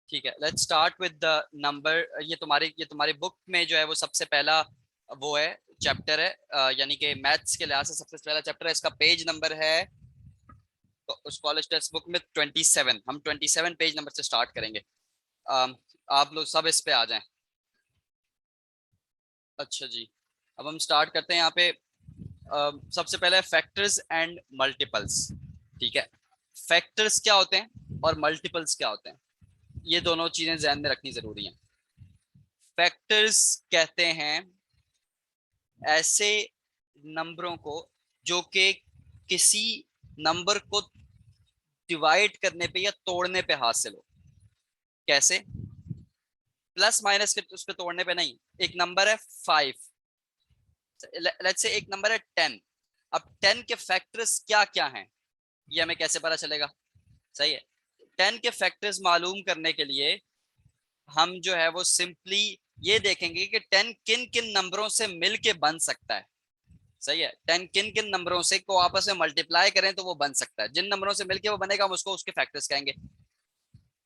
ठीक है, let's start with the number. ये तुम्हारी बुक में जो है वो सबसे पहला वो है चैप्टर है, यानी कि मैथ्स के लिहाज से सबसे पहला चैप्टर है। इसका पेज नंबर है तो उस कॉलेज टेक्स्ट बुक में 27। हम 27 पेज नंबर से स्टार्ट करेंगे। आप लोग सब इस पे आ जाएं। अच्छा जी, अब हम स्टार्ट करते हैं यहाँ पे। सबसे पहले फैक्टर्स एंड मल्टीपल्स। ठीक है, फैक्टर्स क्या होते हैं और मल्टीपल्स क्या होते हैं, ये दोनों चीजें ध्यान में रखनी जरूरी हैं। फैक्टर्स कहते हैं ऐसे नंबरों को जो कि किसी नंबर को डिवाइड करने पे या तोड़ने पे हासिल हो। कैसे? प्लस माइनस के उस पे तोड़ने पे नहीं। एक नंबर है 5, लेट्स से एक नंबर है 10। अब 10 के फैक्टर्स क्या क्या हैं ये हमें कैसे पता चलेगा? सही है, 10 के फैक्टर्स मालूम करने के लिए हम जो है वो सिंपली ये देखेंगे कि 10 किन किन नंबरों से मिलके बन सकता है। सही है, 10 किन किन नंबरों से को आपस में मल्टीप्लाई करें तो वो बन सकता है। जिन नंबरों से मिलके वो बनेगा हम उसको उसके फैक्टर्स कहेंगे।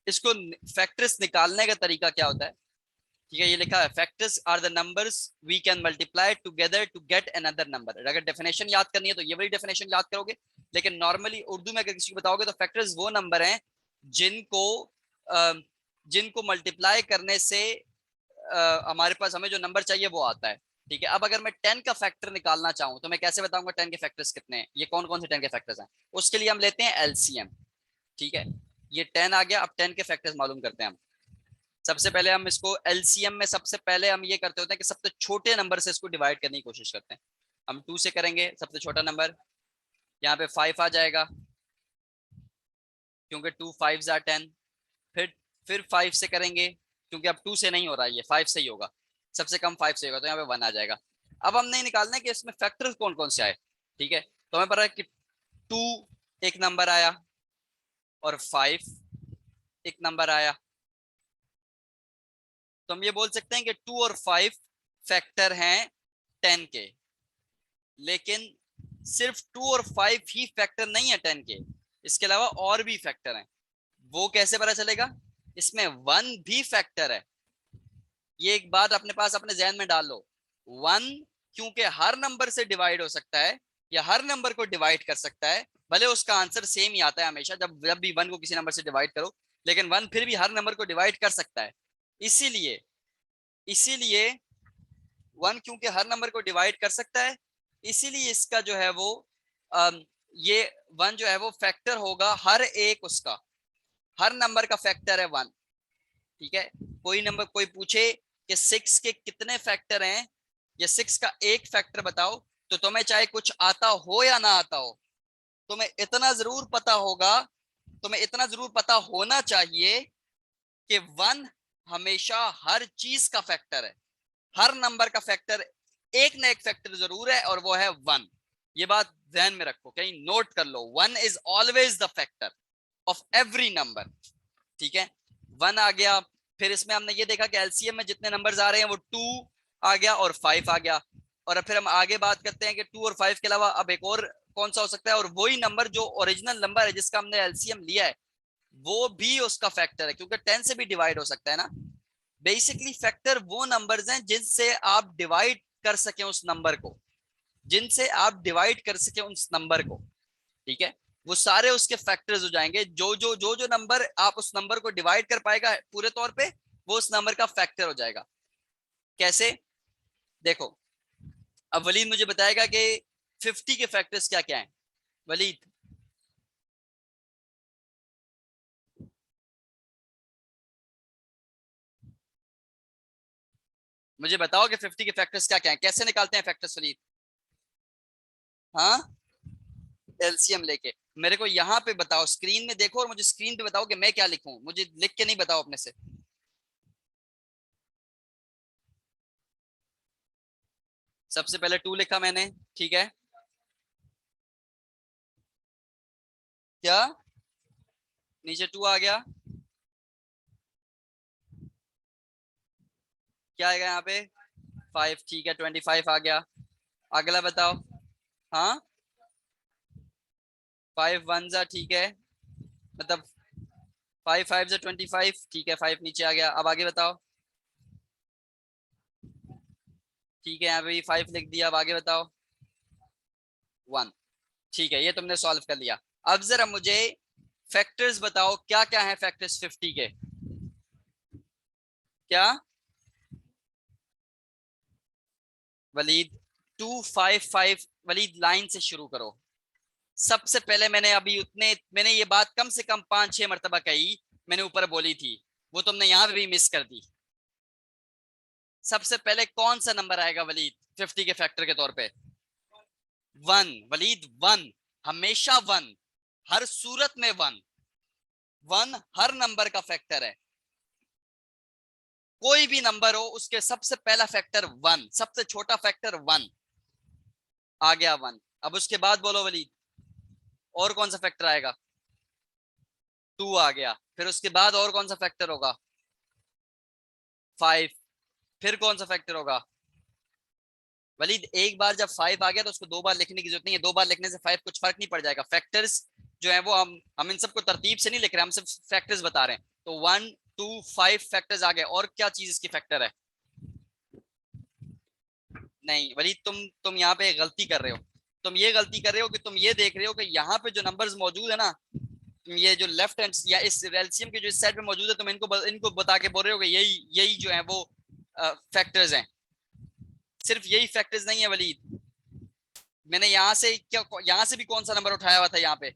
इसको फैक्टर्स निकालने का तरीका क्या होता है? ठीक है, ये लिखा है factors are the numbers we can multiply together to get another number. अगर डेफिनेशन याद करनी है तो ये वाली डेफिनेशन याद करोगे, लेकिन नॉर्मली उर्दू में अगर किसी को बताओगे तो फैक्टर्स वो नंबर हैं जिनको जिनको मल्टीप्लाई करने से हमारे पास हमें जो नंबर चाहिए वो आता है। ठीक है, अब अगर मैं 10 का फैक्टर निकालना चाहूं तो मैं कैसे बताऊंगा 10 के फैक्टर्स कितने हैं, ये कौन कौन से 10 के फैक्टर्स हैं? उसके लिए हम लेते हैं एलसीएम। ठीक है, ये 10 आ गया। अब 10 के फैक्टर्स मालूम करते हैं हम। सबसे पहले हम इसको एलसीएम में सबसे पहले हम ये करते होते हैं कि सबसे छोटे नंबर से इसको डिवाइड करने की कोशिश करते हैं। हम 2 से करेंगे, सबसे छोटा नंबर यहाँ पे 5 आ जाएगा क्योंकि 2 5 आर 10। फिर 5 से करेंगे क्योंकि अब 2 से नहीं हो रहा है, ये 5 से ही होगा। सबसे कम 5 से होगा तो यहाँ पे 1 आ जाएगा। अब हमने निकालना है कि इसमें फैक्टर्स कौन कौन से आए। ठीक है, तो हमें पता है कि 2 एक नंबर आया और 5 एक नंबर आया। तो हम ये बोल सकते हैं कि 2 और 5 फैक्टर हैं 10 के। लेकिन सिर्फ 2 और 5 ही फैक्टर नहीं है 10 के, इसके अलावा और भी फैक्टर हैं। वो कैसे पता चलेगा? इसमें 1 भी फैक्टर है। ये एक बात अपने पास अपने जहन में डाल लो। 1 क्योंकि हर नंबर से डिवाइड हो सकता है या हर नंबर को डिवाइड कर सकता है, भले उसका आंसर सेम ही आता है हमेशा जब जब भी 1 को किसी नंबर से डिवाइड करो, लेकिन 1 फिर भी हर नंबर को डिवाइड कर सकता है। इसीलिए इसीलिए 1 क्योंकि हर नंबर को डिवाइड कर सकता है, इसीलिए इसका जो है वो ये 1 जो है वो फैक्टर होगा हर एक उसका। हर नंबर का फैक्टर है 1। ठीक है, कोई नंबर कोई पूछे कि 6 के कितने फैक्टर हैं या 6 का एक फैक्टर बताओ, तो तुम्हें चाहे कुछ आता हो या ना आता हो, तुम्हें इतना जरूर पता होगा, तुम्हें इतना जरूर पता होना चाहिए कि 1 हमेशा हर चीज का फैक्टर है। हर नंबर का फैक्टर एक ना एक फैक्टर जरूर है और वो है 1। ये बात ध्यान में रखो, कहीं नोट कर लो। 1 is always the factor of every number. ठीक है, 1 आ गया। फिर इसमें हमने ये देखा कि एलसीएम में जितने नंबर्स आ रहे हैं वो 2 आ गया और 5 आ गया। और फिर हम आगे बात करते हैं कि 2 और 5 के अलावा अब एक और कौन सा हो सकता है, और वही नंबर जो ओरिजिनल नंबर है जिसका हमने एलसीएम लिया है वो भी उसका फैक्टर है, क्योंकि 10 से भी डिवाइड हो सकता है ना। बेसिकली फैक्टर वो नंबर्स हैं जिनसे आप डिवाइड कर सके उस नंबर को, जिनसे आप डिवाइड कर सके उस नंबर को। ठीक है, वो सारे उसके फैक्टर्स हो जाएंगे। जो नंबर आप उस नंबर को डिवाइड कर पाएगा पूरे तौर पे, वो उस नंबर का फैक्टर हो जाएगा। कैसे? देखो, अब वलीद मुझे बताएगा कि 50 के फैक्टर्स क्या क्या हैं। वलीद, मुझे बताओ कि 50 के फैक्टर्स क्या क्या हैं, कैसे निकालते हैं फैक्टर्स वलीद? हाँ, एलसीएम लेके मेरे को यहाँ पे बताओ, स्क्रीन में देखो और मुझे स्क्रीन पे बताओ कि मैं क्या लिखूं, मुझे लिख के नहीं बताओ अपने से। सबसे पहले 2 लिखा मैंने। ठीक है, क्या नीचे 2 आ गया? क्या आएगा यहाँ पे? 5। ठीक है, 25 आ गया। अगला बताओ। हाँ, 5 1 जा, ठीक है, मतलब 5 5 से 25, ठीक है 5 नीचे आ गया। अब आगे बताओ। ठीक है यहाँ पे भी 5 लिख दिया। अब आगे बताओ। 1, ठीक है ये तुमने सॉल्व कर लिया। अब जरा मुझे फैक्टर्स बताओ, क्या क्या है फैक्टर्स 50 के? क्या वलीद? 255। वलीद लाइन से शुरू करो। सबसे पहले मैंने ये बात कम से कम 5 6 मरतबा कही, मैंने ऊपर बोली थी, वो तुमने यहां पे भी मिस कर दी। सबसे पहले कौन सा नंबर आएगा वलीद 50 के फैक्टर के तौर पे? 1 वलीद, 1, हमेशा 1, हर सूरत में 1। 1 हर नंबर का फैक्टर है। कोई भी नंबर हो उसके सबसे पहला फैक्टर 1, सबसे छोटा फैक्टर 1। आ गया 1। अब उसके बाद बोलो वलीद, और कौन सा फैक्टर आएगा? 2 आ गया। फिर उसके बाद और कौन सा फैक्टर होगा? 5। फिर कौन सा फैक्टर होगा? वलीद एक बार जब 5 आ गया तो उसको 2 बार लिखने की जरूरत नहीं है। 2 बार लिखने से 5 कुछ फर्क नहीं पड़ जाएगा। फैक्टर्स जो है वो हम इन सबको तरतीब से नहीं लिख रहे, हम सिर्फ फैक्टर्स बता रहे हैं। तो 1 2 5 फैक्टर्स आ गए। और क्या चीज इसकी फैक्टर है? नहीं वलीद, तुम यहाँ पे गलती कर रहे हो। तुम ये गलती कर रहे हो कि तुम ये देख रहे हो कि यहाँ पे जो नंबर्स मौजूद है ना, तुम ये जो लेफ्ट हैंड या इस एलसीएम के जो इस साइड पे मौजूद है, तुम इनको बता के बोल रहे हो कि यही यही जो है वो फैक्टर्स हैं। सिर्फ यही फैक्टर्स नहीं है वलीद। मैंने यहाँ से क्या, यहाँ से भी कौन सा नंबर उठाया हुआ था यहाँ पे?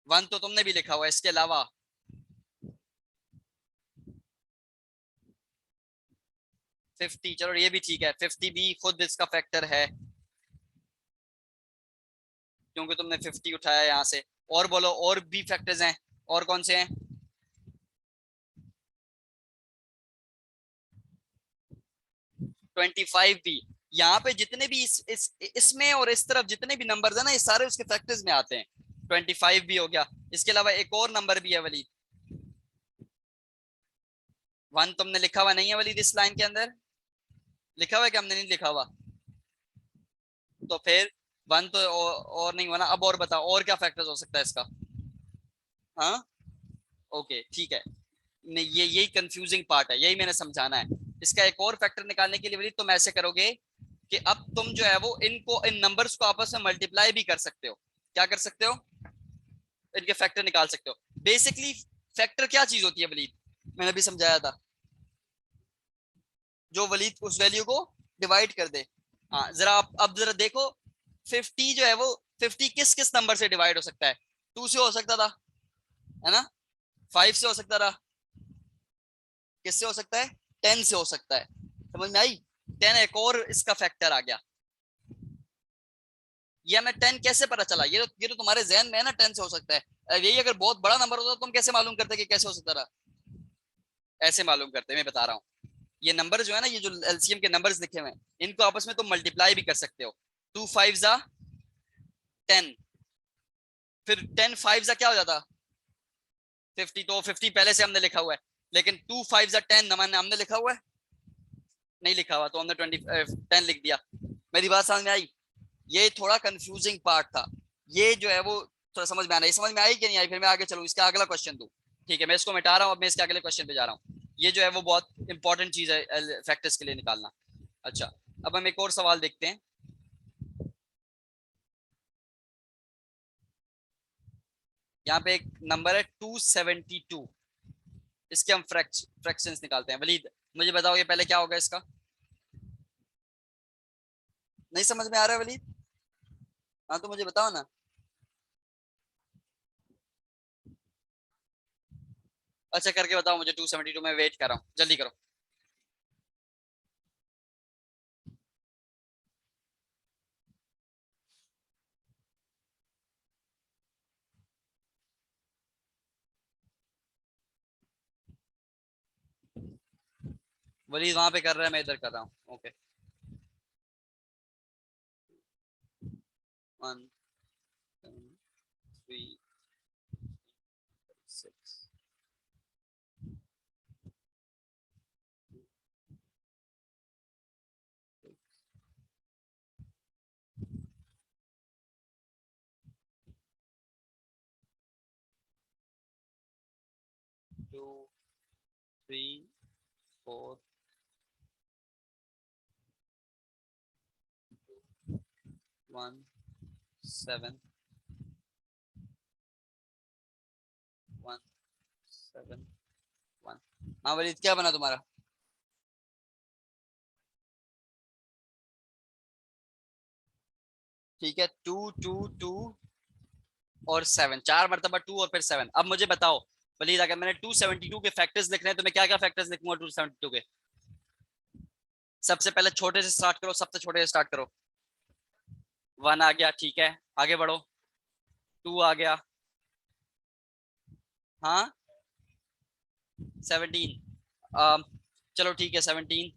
1 तो तुमने भी लिखा हुआ है, इसके अलावा 50। चलो ये भी ठीक है, 50 भी खुद इसका फैक्टर है क्योंकि तुमने 50 उठाया यहाँ से। और बोलो, और भी फैक्टर्स हैं? और कौन से हैं? 25 भी। यहाँ पे जितने भी इसमें और इस तरफ जितने भी नंबर्स है ना, ये सारे उसके फैक्टर्स में आते हैं। 25 भी हो गया। इसके अलावा एक और नंबर भी है वलीद। 1 तुमने लिखा हुआ नहीं है वलीद इस लाइन के अंदर? लिखा हुआ है कि हमने नहीं लिखा हुआ? तो फिर 1 तो और नहीं हुआ ना। अब और बताओ, और क्या फैक्टर्स हो सकता है इसका? हाँ, ओके ठीक है। नहीं, ये यही कंफ्यूजिंग पार्ट है, यही मैंने समझाना है। इसका एक और फैक्टर निकालने के लिए वलीद तुम ऐसे करोगे कि अब तुम जो है वो इन नंबर्स को आपस में मल्टीप्लाई भी कर सकते हो। क्या कर सकते हो? इनके फैक्टर निकाल सकते हो। बेसिकली फैक्टर क्या चीज होती है वलीद? मैंने अभी समझाया था, जो वलीद उस वैल्यू को डिवाइड कर दे। हाँ जरा आप अब जरा देखो, 50 जो है वो 50 किस किस नंबर से डिवाइड हो सकता है? 2 से हो सकता था, है ना? 5 से हो सकता था। किससे हो सकता है? 10 से हो सकता है। समझ में आई? 10 एक और इसका फैक्टर आ गया। ये हमें 10 कैसे पता चला? ये तो तुम्हारे जहन में है ना, 10 से हो सकता है। यही अगर बहुत बड़ा नंबर होता तो तुम कैसे मालूम करते कि कैसे हो सकता था? ऐसे मालूम करते, मैं बता रहा हूँ। ये नंबर जो है ना, ये जो एलसीएम के नंबर्स लिखे हुए हैं, इनको आपस में तुम मल्टीप्लाई भी कर सकते हो। 2 5 जा 10, फिर 10 5 जा क्या हो जाता? 50। तो 50 पहले से हमने लिखा हुआ है, लेकिन 2 5 जा 10 हमने लिखा हुआ है? नहीं लिखा हुआ, तो हमने 10 लिख दिया। मेरी बात समझ में आई? ये थोड़ा कंफ्यूजिंग पार्ट था। ये जो है वो थोड़ा समझ में आना, ये समझ में आई कि नहीं आई? फिर मैं आगे चलूँ, इसका अगला क्वेश्चन दूं। ठीक है, मैं इसको मिटा रहा हूँ, अब मैं इसके अगले क्वेश्चन पे जा रहा हूँ। ये जो है वो बहुत इंपॉर्टेंट चीज है फैक्टर्स के लिए निकालना। अच्छा, अब हम एक और सवाल देखते हैं। यहाँ पे एक नंबर है 272। इसके हम फ्रैक्शंस निकालते हैं। वलीद मुझे बताओ, ये पहले क्या होगा इसका? नहीं समझ में आ रहा है वलीद? हाँ तो मुझे बताओ ना। अच्छा करके बताओ मुझे, 272 में वेट कर रहा हूँ, जल्दी करो। वलीद वहां पे कर रहा है, मैं इधर कर रहा हूँ। ओके, 1 3 6 2 3 4 1 7 1 7 1। हाँ वलीद, क्या बना तुम्हारा? ठीक है, 2 2 2 और 7, 4 मरतबा 2 और फिर 7। अब मुझे बताओ वलीद, अगर मैंने 272 के फैक्टर्स लिखने हैं तो मैं क्या क्या फैक्टर्स लिखूंगा 272 के? सबसे पहले छोटे से स्टार्ट करो, सबसे छोटे से स्टार्ट करो। 1 आ गया, ठीक है, आगे बढ़ो। 2 आ गया, हाँ 17, चलो ठीक है 17।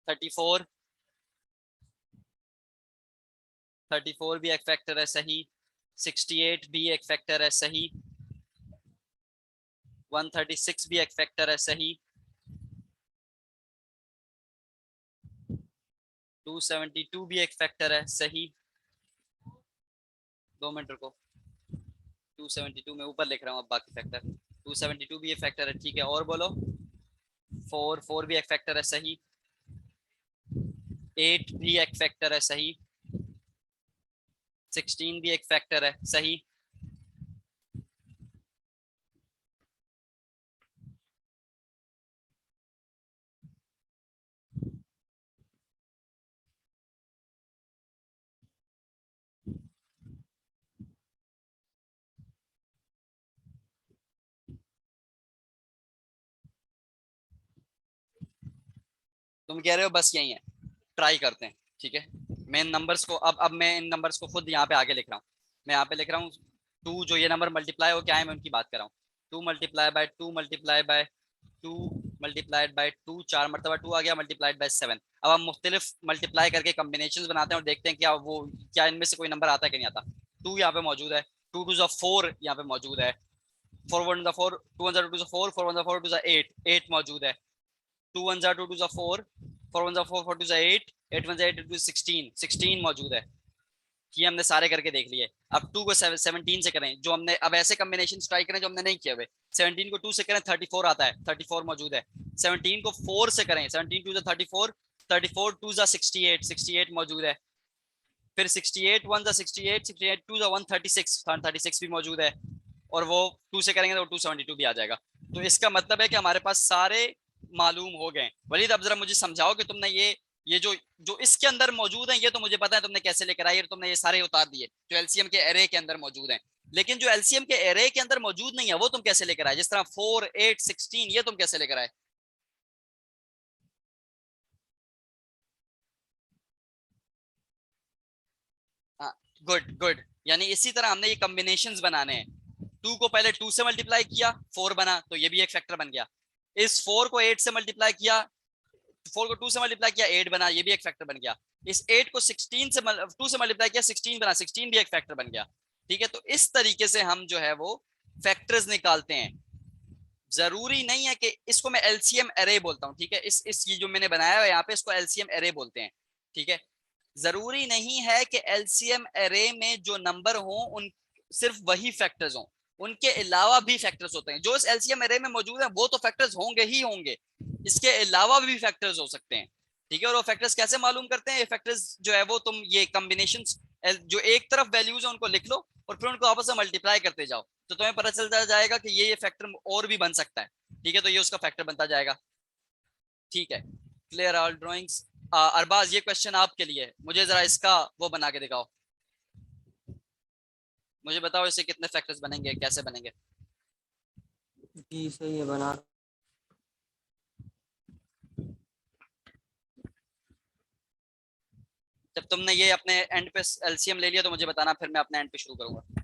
34, 34 भी एक फैक्टर है, सही। 68 भी एक फैक्टर है, सही। 136 भी एक फैक्टर है, सही। 272 भी एक फैक्टर है, सही। 2 मिनट रुको, 272 में ऊपर लिख रहा हूँ अब बाकी फैक्टर। 272 भी एक फैक्टर है, ठीक है, और बोलो। 4 भी एक फैक्टर है, सही। 8 भी एक फैक्टर है, सही। 16 भी एक फैक्टर है, सही। तुम कह रहे हो बस यही है, ट्राई करते हैं, ठीक है। मैं इन नंबर्स को अब मैं इन नंबर्स को खुद यहाँ पे आगे लिख रहा हूँ। मैं यहाँ पे लिख रहा हूँ 2, जो ये नंबर मल्टीप्लाई हो क्या है मैं उनकी बात कर रहा हूँ। 2 multiply by 2 multiply by 2 multiplied by 2, 4 मरतबा 2 आ गया, मल्टीप्लाइड बाय 7। अब हम मुख्तलिफ मल्टीप्लाई करके कम्बिनेशन बनाते हैं और देखते हैं क्या इनमें से कोई नंबर आता है कि नहीं आता। 2 यहाँ पे मौजूद है, 2 टू ज़ा 4 यहाँ पे मौजूद है, 4 1 ज़ा 4, 2 1 ज़ा 2 ज़ा 4, 4 1 ज़ा 4 2 ज़ा 8, 8 मौजूद है। 2 1 ज़ा 2 2 ज़ा 4, 4 1 ज़ा 4 4 2 ज़ा 8, 8 1 ज़ा 8 2 16, 16 मौजूद है। ये हमने सारे करके देख लिए। अब 2 को 17 से करें, जो हमने अब ऐसे कॉम्बिनेशन ट्राई करें जो हमने नहीं किए हुए। 17 को 2 से करें 34 आता है, 34 मौजूद है। 17 को 4 से करें, 17 2 34, 34 2 68, 68 मौजूद है। फिर 68 1 68, 68 2 136, 136 भी मौजूद है। और वो 2 से करेंगे तो 272 भी आ जाएगा। तो इसका मतलब है कि हमारे पास सारे मालूम हो गए। वलीद अब जरा मुझे समझाओ कि तुमने ये जो जो इसके अंदर मौजूद है ये तो मुझे पता है तुमने कैसे लेकर आई, तुमने ये सारे उतार दिए जो एलसीएम के एरे के अंदर मौजूद हैं। लेकिन जो एलसीएम के एरे के अंदर मौजूद नहीं है वो तुम कैसे लेकर आए? जिस तरह 4 8 16 ये तुम कैसे लेकर आए? हाँ, गुड गुड। यानी इसी तरह हमने ये कॉम्बिनेशंस बनाने हैं। 2 को पहले 2 से मल्टीप्लाई किया, 4 बना, तो ये भी एक फैक्टर बन गया। इस 4 को 8 से मल्टीप्लाई किया, 4 को 2 से मल्टीप्लाई किया, 8 बना, ये भी एक फैक्टर बन गया। इस 8 को 16 से 2 से मल्टीप्लाई किया, 16 बना, 16 भी एक फैक्टर बन गया। ठीक है, तो इस तरीके से हम जो है वो फैक्टर्स निकालते हैं। जरूरी नहीं है कि इसको मैं एलसीएम एरे बोलता हूँ, ठीक है, इस ये जो मैंने बनाया है यहाँ पे इसको एलसीएम एरे बोलते हैं। ठीक है, जरूरी नहीं है कि एलसीएम एरे में जो नंबर हो उन सिर्फ वही फैक्टर्स हों, उनके अलावा भी फैक्टर्स होते हैं। जो इस एलसीएम एरे में मौजूद है वो तो फैक्टर्स होंगे ही होंगे, इसके अलावा भी फैक्टर्स हो सकते हैं। ठीक है, और वो फैक्टर्स कैसे मालूम करते हैं? ये फैक्टर्स जो है वो तुम ये कॉम्बिनेशन जो एक तरफ वैल्यूज है उनको लिख लो और फिर उनको आपस में मल्टीप्लाई करते जाओ, तो तुम्हें पता चलता जाएगा कि ये फैक्टर और भी बन सकता है। ठीक है, तो ये उसका फैक्टर बनता जाएगा। ठीक है, क्लियर ऑल ड्राइंग्स। अरबाज, ये क्वेश्चन आपके लिए, मुझे जरा इसका वो बना के दिखाओ। मुझे बताओ इससे कितने फैक्टर्स बनेंगे, कैसे बनेंगे? जी सही है, बना। जब तुमने ये अपने एंड पे एलसीएम ले लिया तो मुझे बताना, फिर मैं अपने एंड पे शुरू करूंगा।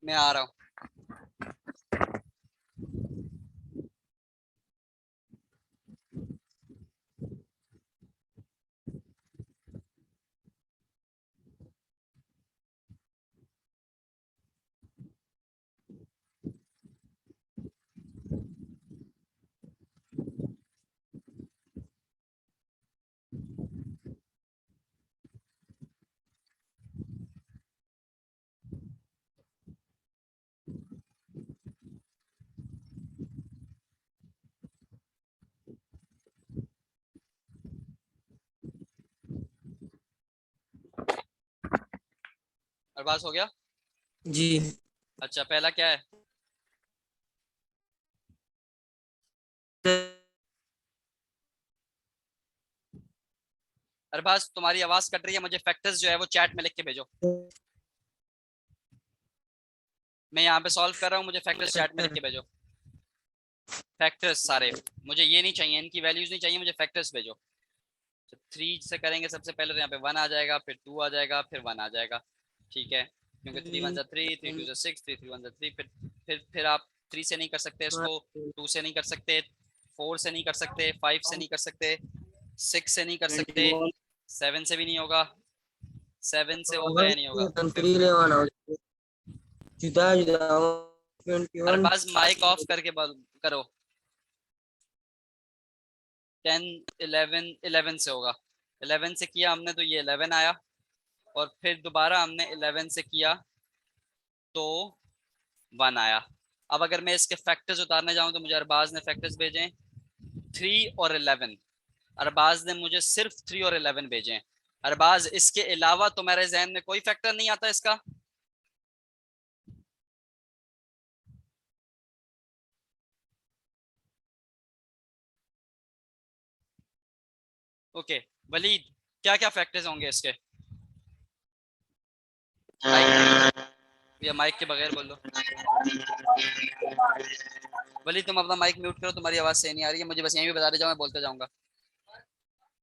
मैं आ रहा हूँ। अरबाज हो गया? जी। अच्छा, पहला क्या है? अरबाज तुम्हारी आवाज कट रही है, मुझे फैक्टर्स जो है वो चैट में लिख के भेजो। मैं यहाँ पे सॉल्व कर रहा हूँ, मुझे फैक्टर्स चैट में लिख के भेजो। फैक्टर्स सारे, मुझे ये नहीं चाहिए, इनकी वैल्यूज नहीं चाहिए, मुझे फैक्टर्स भेजो। तो 3 से करेंगे सबसे पहले, तो यहाँ पे 1 आ जाएगा, फिर 2 आ जाएगा, फिर 1 आ जाएगा। ठीक है, क्योंकि 3 1 3, 3 2 6, 3 3 1 3। फिर आप 3 से नहीं कर सकते इसको, 2 से नहीं कर सकते, 4 से नहीं कर सकते, 5 से नहीं कर सकते, 6 से नहीं कर सकते, 7 से भी नहीं होगा, 7 से होगा या नहीं होगा। जुदा जुदा अरबाज माइक ऑफ करके करो। 10 11 11 से होगा। 11 से किया हमने तो ये 11 आया, और फिर दोबारा हमने 11 से किया तो 1 आया। अब अगर मैं इसके फैक्टर्स उतारने जाऊं तो मुझे अरबाज ने फैक्टर्स भेजे 3 और 11। अरबाज ने मुझे सिर्फ 3 और 11 भेजे। अरबाज, इसके अलावा तुम्हारे जहन में कोई फैक्टर नहीं आता इसका? ओके वलीद, क्या क्या फैक्टर्स होंगे इसके? या माइक के बगैर बोल लो। वलीद तुम अपना माइक म्यूट करो, तुम्हारी आवाज सही नहीं आ रही है, मुझे बस यहीं भी बता दे जाओ, मैं बोलते जाऊंगा।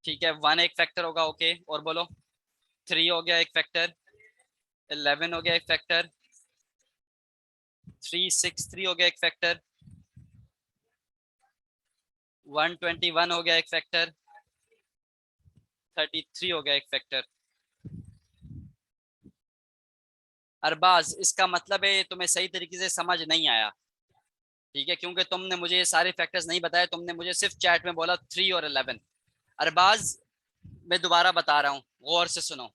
ठीक है, 1 एक फैक्टर होगा, ओके, और बोलो। 3 हो गया एक फैक्टर, 11 हो गया एक फैक्टर, 363 हो गया एक फैक्टर, 121 हो गया एक फैक्टर, 33 हो गया एक फैक्टर। अरबाज, इसका मतलब है तुम्हें सही तरीके से समझ नहीं आया, ठीक है, क्योंकि तुमने मुझे ये सारे फैक्टर्स नहीं बताए, तुमने मुझे सिर्फ चैट में बोला 3 और 11। अरबाज, मैं दोबारा बता रहा हूँ, गौर से सुनो।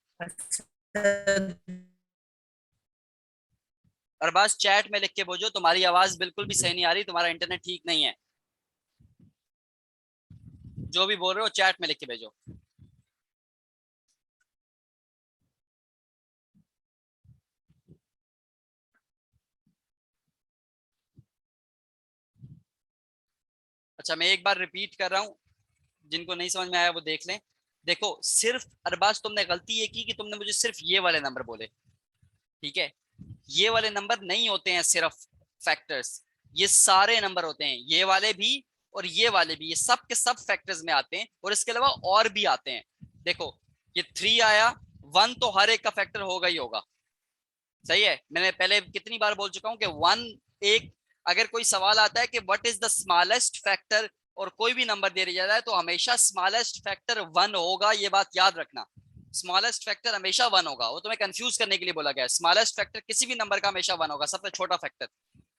अरबाज, चैट में लिख के भेजो, तुम्हारी आवाज बिल्कुल भी सही नहीं आ रही, तुम्हारा इंटरनेट ठीक नहीं है। जो भी बोल रहे हो चैट में लिख के भेजो। अच्छा, मैं एक बार रिपीट कर रहा हूँ, जिनको नहीं समझ में आया वो देख लें। देखो, सिर्फ अरबाज तुमने गलती ये की कि तुमने मुझे सिर्फ ये वाले नंबर बोले, ठीक है? ये वाले नंबर नहीं होते हैं सिर्फ फैक्टर्स, ये सारे नंबर होते हैं, ये वाले भी और ये वाले भी, ये सब के सब फैक्टर्स में आते हैं, और इसके अलावा और भी आते हैं। देखो, ये 3 आया, 1 तो हर एक का फैक्टर होगा ही होगा, सही है? मैंने पहले कितनी बार बोल चुका हूं कि 1 एक, अगर कोई सवाल आता है कि what is the smallest factor और कोई भी नंबर दे दिया जाए, तो हमेशा स्मॉलेस्ट फैक्टर 1 होगा, ये बात याद रखना। स्मॉलेस्ट फैक्टर हमेशा 1 होगा, वो तुम्हें कंफ्यूज करने के लिए बोला गया है। स्मॉलेस्ट फैक्टर किसी भी नंबर का हमेशा 1 होगा, सबसे छोटा फैक्टर।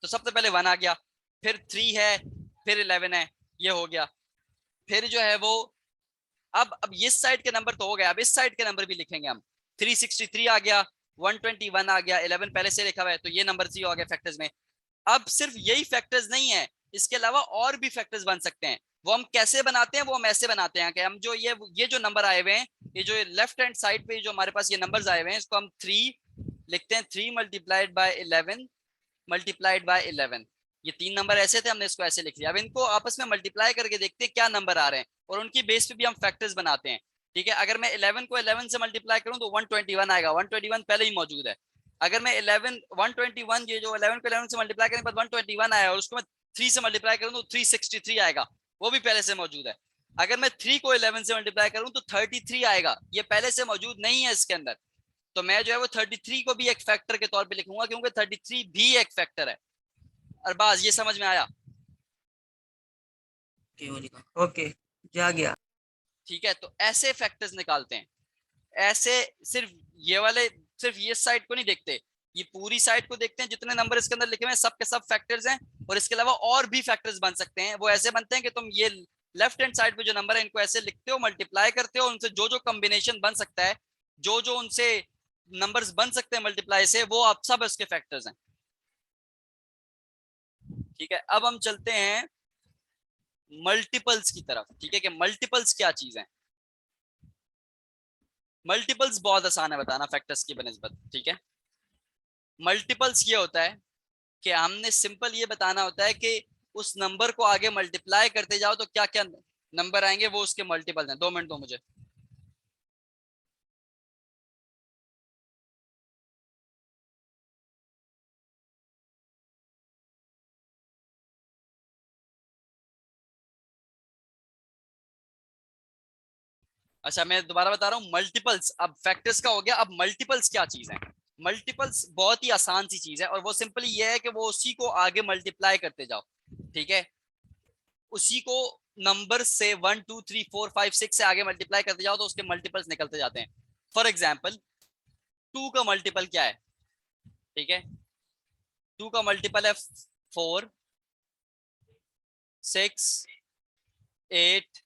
तो सबसे पहले 1 आ गया, फिर 3 है, फिर 11 है, ये हो गया। फिर जो है वो, अब इस साइड के नंबर तो हो गया, अब इस साइड के नंबर भी लिखेंगे हम। 363 आ गया, 121 आ गया, 11 पहले से लिखा हुआ है, तो ये नंबर 3 आ गया फैक्टर्स में। अब सिर्फ यही फैक्टर्स नहीं है, इसके अलावा और भी फैक्टर्स बन सकते हैं। वो हम कैसे बनाते हैं? वो हम ऐसे बनाते हैं कि हम जो ये जो नंबर आए हुए हैं, ये जो लेफ्ट हैंड साइड पे जो हमारे पास ये नंबर्स आए हुए हैं, इसको हम 3 लिखते हैं, 3 मल्टीप्लाइड बाय 11 मल्टीप्लाइड बाय 11। ये 3 नंबर ऐसे थे, हमने इसको ऐसे लिख लिया। अब इनको आपस में मल्टीप्लाई करके देखते हैं क्या नंबर आ रहे हैं, और उनकी बेस पे भी हम फैक्टर्स बनाते हैं, ठीक है? अगर मैं 11 को 11 से मल्टीप्लाई करूं तो 121 आएगा, 121 पहले ही मौजूद है। अगर मैं 11 121, ये जो 11 को 11 से मल्टीप्लाई करने के बाद 121 आया, और उसको मैं 3 से मल्टीप्लाई करूं तो 363 आएगा, वो भी पहले से मौजूद है। अगर मैं 3 को 11 से मल्टीप्लाई करूं तो 33 आएगा, ये पहले से मौजूद नहीं है इसके अंदर। तो मैं जो है वो 33 को भी एक फैक्टर के तौर पे लिखूंगा, क्योंकि 33 भी एक फैक्टर है। अरबाज, ये समझ में आया? ओके, जा गया। ठीक है, तो ऐसे फैक्टर्स निकालते हैं। ऐसे सिर्फ ये वाले, सिर्फ ये साइड को नहीं देखते, ये पूरी साइड को देखते हैं। जितने नंबर इसके अंदर लिखे हुए हैं सब के सब फैक्टर्स हैं, और इसके अलावा और भी फैक्टर्स बन सकते हैं। वो ऐसे बनते हैं कि तुम ये लेफ्ट हैंड साइड पे जो नंबर है इनको ऐसे लिखते हो, मल्टीप्लाई करते हो, उनसे जो जो कॉम्बिनेशन बन सकता है, जो जो उनसे नंबर्स बन सकते हैं मल्टीप्लाई से, वो आप सब उसके फैक्टर्स हैं। ठीक है, अब हम चलते हैं मल्टीपल्स की तरफ। ठीक है, कि मल्टीपल्स क्या चीज है। मल्टीपल्स बहुत आसान है बताना फैक्टर्स की बनिस्बत। ठीक है, मल्टीपल्स ये होता है कि हमने सिंपल ये बताना होता है कि उस नंबर को आगे मल्टीप्लाई करते जाओ तो क्या क्या नंबर आएंगे, वो उसके मल्टीपल्स हैं। 2 मिनट दो मुझे। अच्छा, मैं दोबारा बता रहा हूँ मल्टीपल्स। अब फैक्टर्स का हो गया, अब मल्टीपल्स क्या चीज है। मल्टीपल्स बहुत ही आसान सी चीज है, और वो सिंपली ये है कि वो उसी को आगे मल्टीप्लाई करते जाओ। ठीक है, उसी को नंबर से 1 2 3 4 5 6 से आगे मल्टीप्लाई करते जाओ तो उसके मल्टीपल्स निकलते जाते हैं। फॉर एग्जाम्पल, 2 का मल्टीपल क्या है? ठीक है, 2 का मल्टीपल है 4, 6, 8,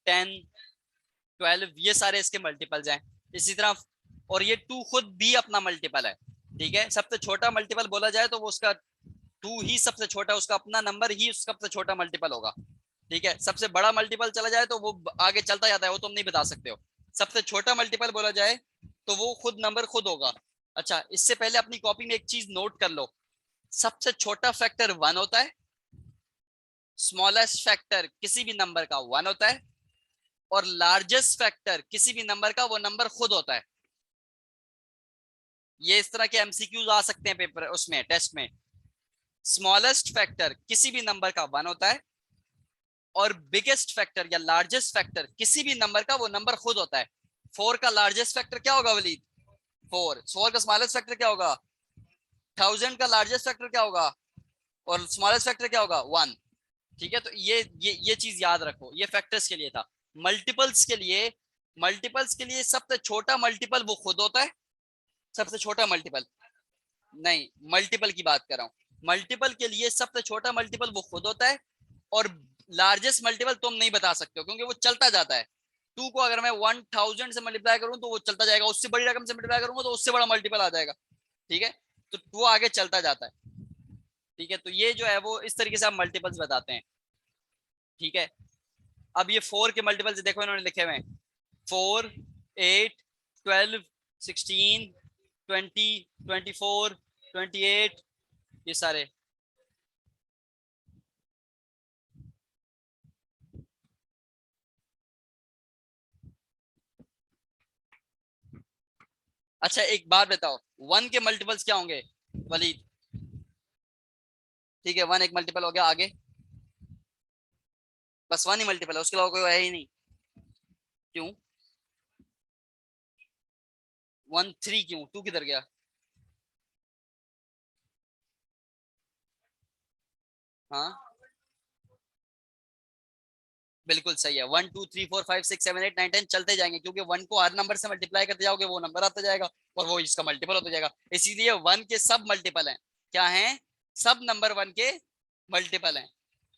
10, 12, ये सारे इसके मल्टीपल्स हैं। इसी तरह, और ये 2 खुद भी अपना मल्टीपल है। ठीक है, सबसे छोटा मल्टीपल बोला जाए तो वो उसका 2 ही सबसे छोटा, उसका अपना नंबर ही उसका सबसे छोटा मल्टीपल होगा। ठीक है, सबसे बड़ा मल्टीपल चला जाए तो वो आगे चलता जाता है, वो तुम नहीं बता सकते हो। सबसे छोटा मल्टीपल बोला जाए तो वो खुद नंबर खुद होगा। अच्छा, इससे पहले अपनी कॉपी में एक चीज नोट कर लो। सबसे छोटा फैक्टर 1 होता है, स्मॉलेस्ट फैक्टर किसी भी नंबर का 1 होता है, और लार्जेस्ट फैक्टर किसी भी नंबर का वो नंबर खुद होता है। ये इस तरह के एमसीक्यूज आ सकते हैं पेपर उसमें, टेस्ट में। स्मॉलेस्ट फैक्टर किसी भी नंबर का 1 होता है, और बिगेस्ट फैक्टर या लार्जेस्ट फैक्टर किसी भी नंबर का वो नंबर खुद होता है। 4 का लार्जेस्ट फैक्टर क्या होगा वलीद? 4। 4 का स्मॉलेस्ट फैक्टर क्या होगा? 1000 का लार्जेस्ट फैक्टर क्या होगा? और स्मॉलेस्ट फैक्टर क्या होगा? 1। ठीक है, तो ये चीज याद रखो, ये फैक्टर्स के लिए था। मल्टीपल्स के लिए, मल्टीपल्स के लिए सबसे छोटा मल्टीपल वो खुद होता है। सबसे छोटा मल्टीपल नहीं, मल्टीपल की बात कर रहा हूँ। मल्टीपल के लिए सबसे छोटा मल्टीपल वो खुद होता है, और लार्जेस्ट मल्टीपल तुम नहीं बता सकते हो क्योंकि वो चलता जाता है। 2 को अगर मैं 1000 से मल्टीप्लाई करूं तो वो चलता जाएगा, उससे बड़ी रकम से मल्टीप्लाई करूंगा तो उससे बड़ा मल्टीपल आ जाएगा। ठीक है, तो वो आगे चलता जाता है। ठीक है, तो ये जो है वो इस तरीके से आप मल्टीपल्स बताते हैं। ठीक है, अब ये 4 के मल्टीपल्स देखो इन्होंने लिखे हुए हैं। 4, 8, 12, 16, 20, 24, 28, ये सारे। अच्छा, एक बात बताओ, 1 के मल्टीपल्स क्या होंगे वलीद? ठीक है, 1 एक मल्टीपल हो गया, आगे? बस 1 ही मल्टीपल है, उसके अलावा कोई है ही नहीं। क्यों? 1 3 क्यों? 2 किधर गया? हाँ, बिल्कुल सही है। 1 2 3 4 5 6 7 8 9 10 चलते जाएंगे, क्योंकि 1 को हर नंबर से मल्टीप्लाई करते जाओगे वो नंबर आता जाएगा, और वो इसका मल्टीपल होता जाएगा। इसीलिए 1 के सब मल्टीपल हैं। क्या हैं? सब नंबर 1 के मल्टीपल हैं।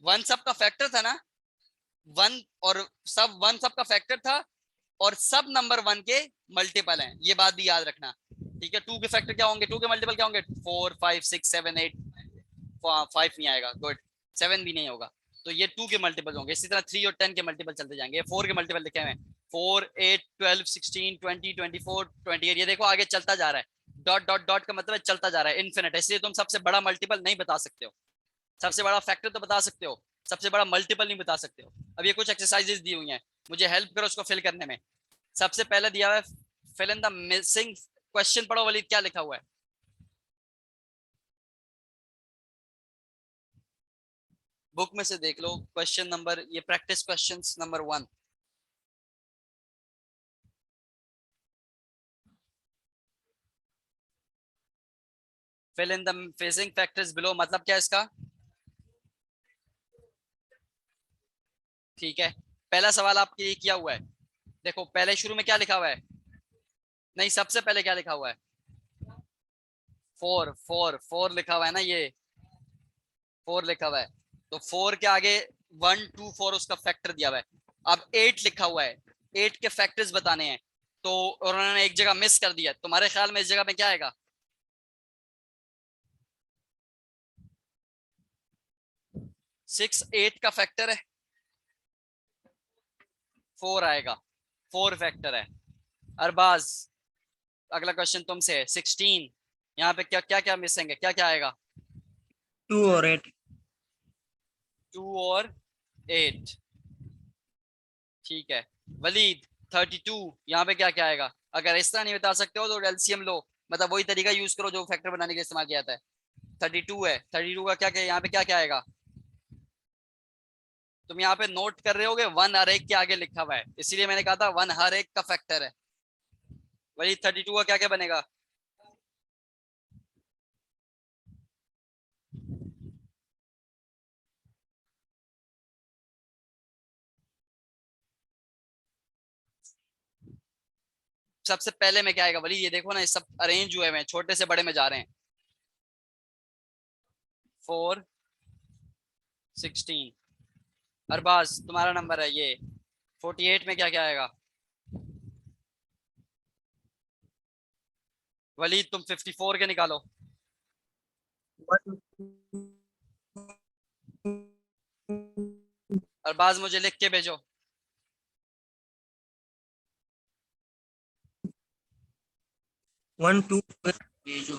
1 सब का फैक्टर था ना, 1 और सब 1 सब का फैक्टर था, और सब नंबर 1 के मल्टीपल हैं, ये बात भी याद रखना। ठीक है, 2 के फैक्टर क्या होंगे? 2 के मल्टीपल क्या होंगे? 4 5 6 7 8। 5 नहीं आएगा, गुड। 7 भी नहीं होगा। तो ये 2 के मल्टीपल होंगे। इसी तरह 3 और 10 के मल्टीपल चलते जाएंगे। 4 के मल्टीपल लिखे हुए हैं, 4 8 12 16 20 24 28। ये देखो आगे चलता जा रहा है, डॉट डॉट डॉट का मतलब है चलता जा रहा है, इन्फिनिट। इसलिए तुम सबसे बड़ा मल्टीपल नहीं बता सकते हो। सबसे बड़ा फैक्टर तो बता सकते हो, सबसे बड़ा मल्टीपल नहीं बता सकते हो। अब ये कुछ एक्सरसाइजेस दी हुई हैं, मुझे हेल्प करो उसको फिल करने में। सबसे पहले दिया हुआ है, fill in the missing question. पढ़ो वलीद, क्या लिखा हुआ है? बुक में से देख लो क्वेश्चन नंबर, ये practice question number 1। Fill in the facing factors below, मतलब क्या इसका? ठीक है, पहला सवाल आपके लिए किया हुआ है। देखो पहले शुरू में क्या लिखा हुआ है? नहीं, सबसे पहले क्या लिखा हुआ है? फोर, फोर, फोर लिखा हुआ है ना, ये फोर लिखा हुआ है। तो फोर के आगे 1 2 4 उसका फैक्टर दिया हुआ है। अब 8 लिखा हुआ है, 8 के फैक्टर्स बताने हैं। तो उन्होंने एक जगह मिस कर दिया, तुम्हारे ख्याल में इस जगह में क्या आएगा? 6 8 का फैक्टर है, 4 आएगा, 4 फैक्टर है। अरबाज, अगला क्वेश्चन तुमसे है। 16, यहाँ पे क्या क्या क्या मिसेंगे, क्या क्या आएगा? 2 और 8। 2 और 8, ठीक है। वलीद, 32, यहाँ पे क्या क्या आएगा? अगर इस तरह नहीं बता सकते हो तो एलसीएम लो, मतलब वही तरीका यूज करो जो फैक्टर बनाने के लिए इस्तेमाल किया जाता है। 32 है, 32 का क्या क्या यहाँ पे क्या क्या आएगा? तुम यहाँ पे नोट कर रहे होगे 1 हर एक के आगे लिखा हुआ है, इसीलिए मैंने कहा था 1 हर एक का फैक्टर है। वही 32 का क्या क्या बनेगा? सबसे पहले में क्या आएगा वली? ये देखो ना, ये सब अरेंज हुए हैं, छोटे से बड़े में जा रहे हैं। 4 16। अरबाज तुम्हारा नंबर है ये, 48 में क्या क्या आएगा? वली तुम 54 के निकालो। 1 अरबाज मुझे लिख के भेजो। 1 2 भेजो।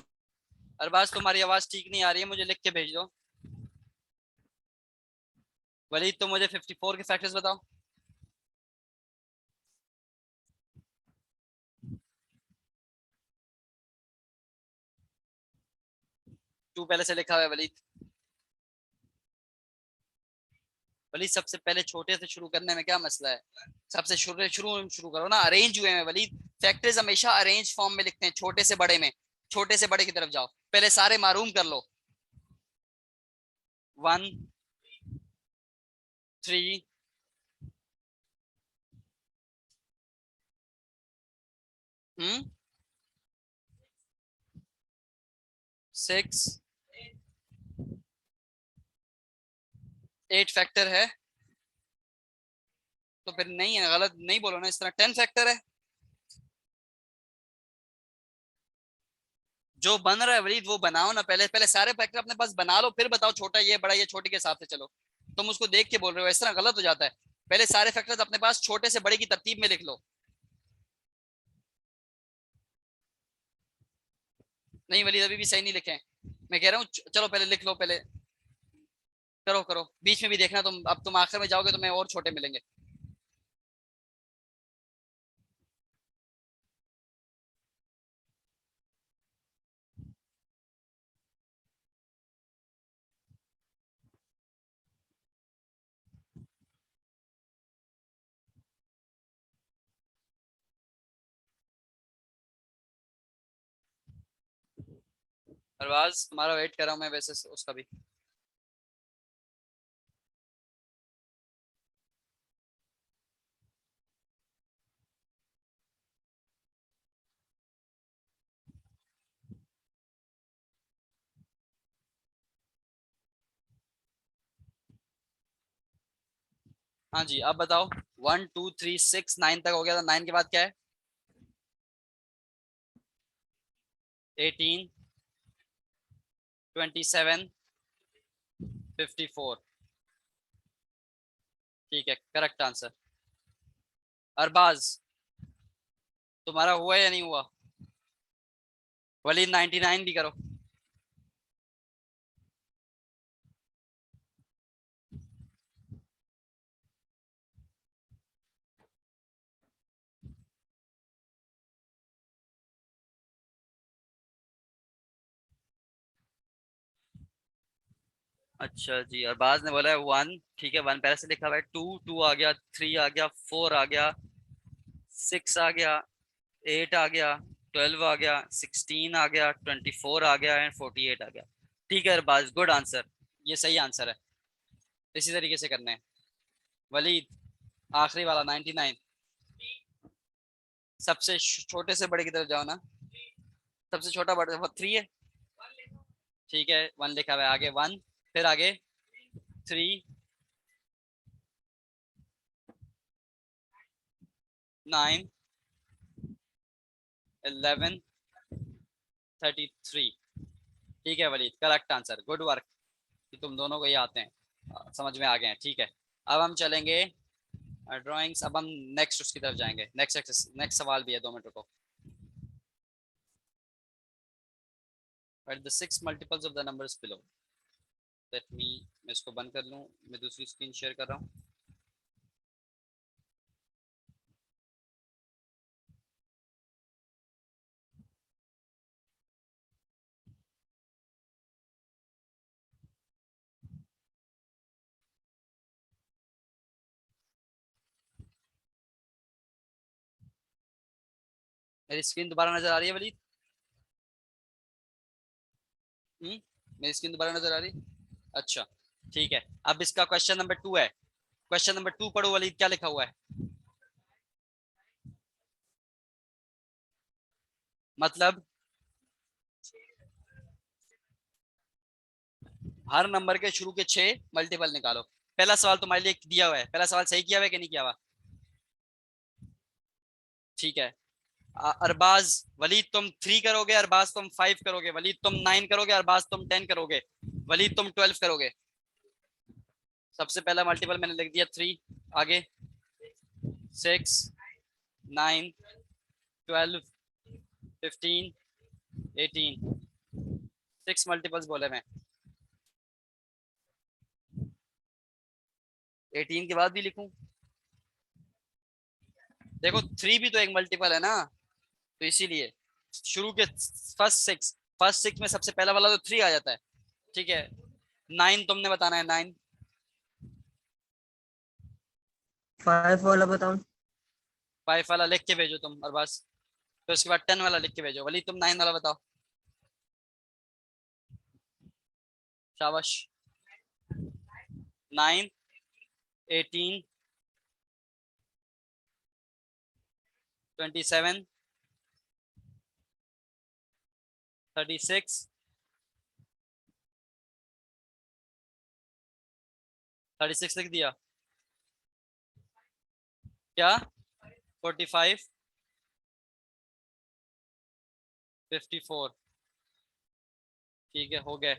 अरबाज तुम्हारी आवाज ठीक नहीं आ रही है, मुझे लिख के भेज दो। वली तुम मुझे 54 के फैक्टर्स बताओ। 2 पहले से लिखा हुआ है वली। वली सबसे पहले छोटे से शुरू करने में क्या मसला है? सबसे शुरू शुरू शुरू करो ना, अरेंज हुए हैं वली। फैक्टर्स हमेशा अरेंज फॉर्म में लिखते हैं, छोटे से बड़े में। छोटे से बड़े की तरफ जाओ, पहले सारे मारूम कर लो। 1 3 6 8 फैक्टर है। तो फिर नहीं है, गलत नहीं बोलो ना इस तरह, 10 फैक्टर है। जो बन रहा है वलीद वो बनाओ ना, पहले पहले सारे फैक्टर अपने पास बना लो, फिर बताओ छोटा ये बड़ा ये छोटे के हिसाब से चलो। तुम उसको देख के बोल रहे हो, इस तरह गलत हो जाता है। पहले सारे फैक्टर्स अपने पास छोटे से बड़े की तरतीब में लिख लो। नहीं वलीद अभी भी सही नहीं लिखे हैं। मैं कह रहा हूँ चलो पहले लिख लो पहले। करो करो, बीच में भी देखना तुम, अब तुम आखिर में जाओगे तो मैं और छोटे मिलेंगे। अरबाज तुम्हारा वेट कर रहा हूँ मैं वैसे उसका भी। हाँ जी अब बताओ। 1 2 3 6 9 तक हो गया था, 9 के बाद क्या है? 18 27 54। ठीक है, करेक्ट आंसर। अरबाज तुम्हारा हुआ या नहीं हुआ? वली 99 भी करो। अच्छा जी, अरबाज ने बोला है 1, ठीक है 1 पहले से लिखा हुआ है। 2 2 आ गया, 3 आ गया, 4 आ गया, 6 आ गया, 8 आ गया, 12 आ गया, 16 आ गया, 24 आ गया एंड 48 आ गया। ठीक है अरबाज, गुड आंसर, ये सही आंसर है। इसी तरीके से करने हैं। वलीद आखिरी वाला 99, सबसे छोटे से बड़े की तरफ जाओ ना, सबसे छोटा बड़ा 3 है। ठीक है 1 लिखा हुआ है आगे, 1 फिर आगे 3 9 11 33। ठीक है Waleed, correct answer, good work, कि तुम दोनों को ये आते हैं, समझ में आ गए हैं। ठीक है अब हम चलेंगे ड्राइंग्स, अब हम नेक्स्ट उसकी तरफ जाएंगे, नेक्स्ट सवाल भी है, 2 मिनट रुको। Write the 6 multiples of the numbers below. Let me, मैं इसको बंद कर लूँ, मैं दूसरी स्क्रीन शेयर कर रहा हूँ। मेरी स्क्रीन दोबारा नजर आ रही है वलीद? मेरी स्क्रीन दोबारा नजर आ रही है? अच्छा ठीक है, अब इसका क्वेश्चन नंबर 2 है। क्वेश्चन नंबर 2 पढ़ो वलीद, क्या लिखा हुआ है? मतलब हर नंबर के शुरू के 6 मल्टीपल निकालो। पहला सवाल तुम्हारे लिए दिया हुआ है, पहला सवाल सही किया हुआ है कि नहीं किया हुआ? ठीक है अरबाज, वलीद तुम 3 करोगे, अरबाज तुम 5 करोगे, वलीद तुम 9 करोगे, अरबाज तुम 10 करोगे, वलीद तुम 12 करोगे। सबसे पहला मल्टीपल मैंने लिख दिया 3, आगे 6 9 12 15 18, 6 मल्टीपल्स बोले मैं। 18 के बाद भी लिखूं? देखो 3 भी तो एक मल्टीपल है ना, तो इसीलिए शुरू के फर्स्ट 6 में सबसे पहला वाला तो 3 आ जाता है। ठीक है 9 तुमने बताना है, 9 5 वाला बताओ। 5 वाला लिख के भेजो तुम, और बस फिर उसके बाद 10 वाला लिख के भेजो। वली तुम 9 वाला बताओ। शाबाश, 9 18 27 36 36 लिख दिया क्या? 45 54। ठीक है हो गए।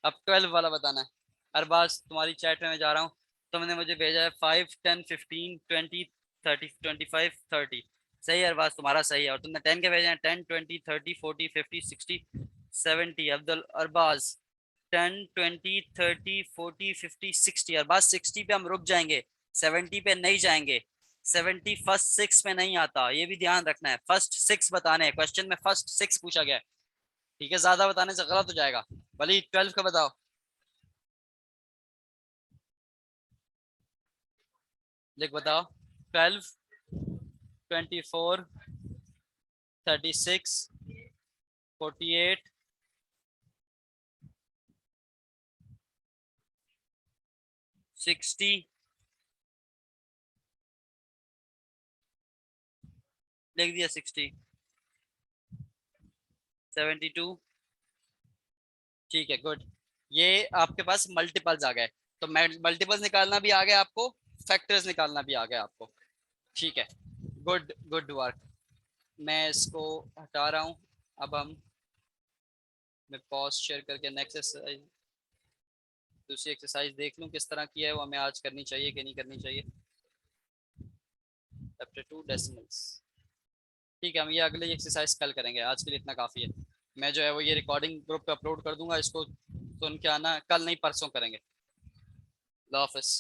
अब 12 वाला बताना है। अरबाज तुम्हारी चैट में मैं जा रहा हूँ, तुमने मुझे भेजा है 5 10 15 20 30 25 30। सही है अरबाज, तुम्हारा सही है। और तुमने 10 के भेजे हैं, 10 20 30 40 50 60 70। अब्दुल अरबाज 10 20 30 40 50 60। अरबाज 60 पे हम रुक जाएंगे, 70 पे नहीं जाएंगे। 70 फर्स्ट 6 में नहीं आता, ये भी ध्यान रखना है। फर्स्ट 6 बताने हैं, क्वेश्चन में फर्स्ट 6 पूछा गया है। ठीक है ज्यादा बताने से गलत हो जाएगा। वली 12 का बताओ। लिख बताओ। 12 24 36 48 60। लिख दिया 60 72। ठीक है गुड, ये आपके पास मल्टीपल्स आ गए। तो मल्टीपल्स निकालना भी आ गया आपको, फैक्टर्स निकालना भी आ गया आपको। ठीक है गुड, गुड वर्क। मैं इसको हटा रहा हूँ। अब हम, मैं पॉज शेयर करके नेक्स्ट एक्सरसाइज, दूसरी एक्सरसाइज देख लूँ किस तरह की है, वो हमें आज करनी चाहिए कि नहीं करनी चाहिए। Chapter 2 decimals. ठीक है हम ये अगले एक्सरसाइज कल करेंगे, आज के लिए इतना काफ़ी है। मैं जो है वो ये रिकॉर्डिंग ग्रुप पे अपलोड कर दूंगा, इसको सुन के आना, कल नहीं परसों करेंगे। अल्लाह हाफिज़।